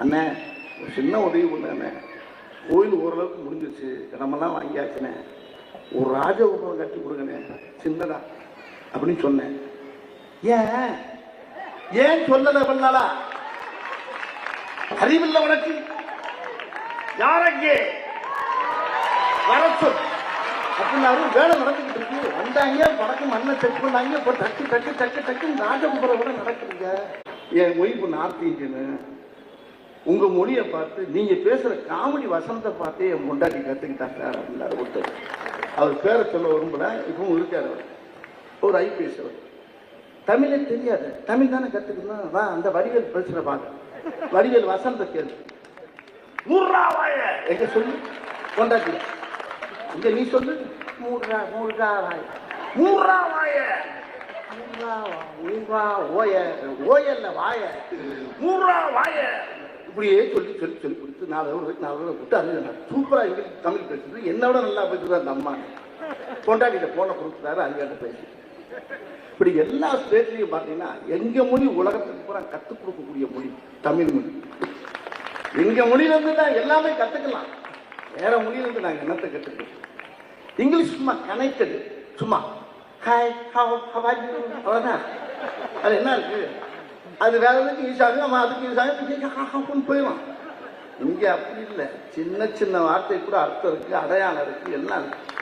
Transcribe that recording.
அண்ணே ஒரு சின்ன உதவி பண்ண, கோயில் ஓரளவுக்கு முடிஞ்சிச்சு, இடமெல்லாம் வாங்கியாச்சுனே, ஒரு ராஜகோபுரம் கட்டி கொடுங்கண்ணே சின்னதா அப்படின்னு சொன்னேன். ஏன் ஏன் சொல்லல பண்ணாலா? அறிவில்லை உனக்கு? யாரங்கே வர சொல் அப்படின்னாரு. வேலை நடந்துகிட்டு இருக்கு. வந்தாங்க வடக்கு மண்ணை செக் பண்ணாங்க. இப்போ டக்கு டக்கு டக்கு டக்குன்னு ராஜகுபுரம் கூட நடக்குதுங்க. என் ஒய்ஃபு நார்த் இந்தியனு. உங்க மொழியை பார்த்து நீங்க பேசுற காமெடி வசனத்தை பார்த்தே என் முண்டாட்டி கத்துக்கிட்டாங்க சார் அப்படின்னாரு ஒருத்தர். அவர் பேரை சொல்ல விரும்பல, இப்பவும் இருக்காரு. அவர் ஒரு ஐபிஎஸ். அவர் தமிழே தெரியாது, தமிழ் தானே கத்துக்கணும். அந்த வடிவேல் பேசுற பாக்க, வடிவேல் வசனத்தை கேள்வி மூர்ராவாய எங்க சொல்லு கொண்டாட்டி இங்க நீ சொல்லு மூர்ரா மூர்ராவாய மூர்ராவாய மூர்ரா ஓய ஓயல்ல வாய மூர்ரா வாய இப்படியே சொல்லி சொல்லி சொல்லி கொடுத்து 4 hour விட்டு அது சூப்பரா இங்கிலீஷ் தமிழ் பேசுறது. என்னோட நல்லா பேசுறது அந்த அம்மா. கொண்டாடிட்ட போன கொடுத்துட்டாரு, அங்கிட்ட பேசி. இப்படி எல்லா ஸ்டேட்லையும் பார்த்தீங்கன்னா எங்க மொழி உலகத்துக்கு பூரா கற்றுக் கொடுக்கக்கூடிய மொழி தமிழ் மொழி. எங்க மொழியிலிருந்து தான் எல்லாமே கற்றுக்கலாம். வேற மொழியிலிருந்து நாங்கள் என்னத்தை கற்றுக்கலாம்? இங்கிலீஷ் சும்மா கனெக்டடு, சும்மா ஹாய் ஹவ் ஆர் யூ அவ்வளோதான். அது என்ன இருக்கு? அது வேற எதுக்கு யூஸ் ஆகும், நம்ம அதுக்கு யூஸ் ஆகும் போயிடும். இங்கே அப்படி இல்லை. சின்ன சின்ன வார்த்தை கூட அர்த்தம் இருக்கு, அடையாளம் இருக்கு, எல்லாம் இருக்கு.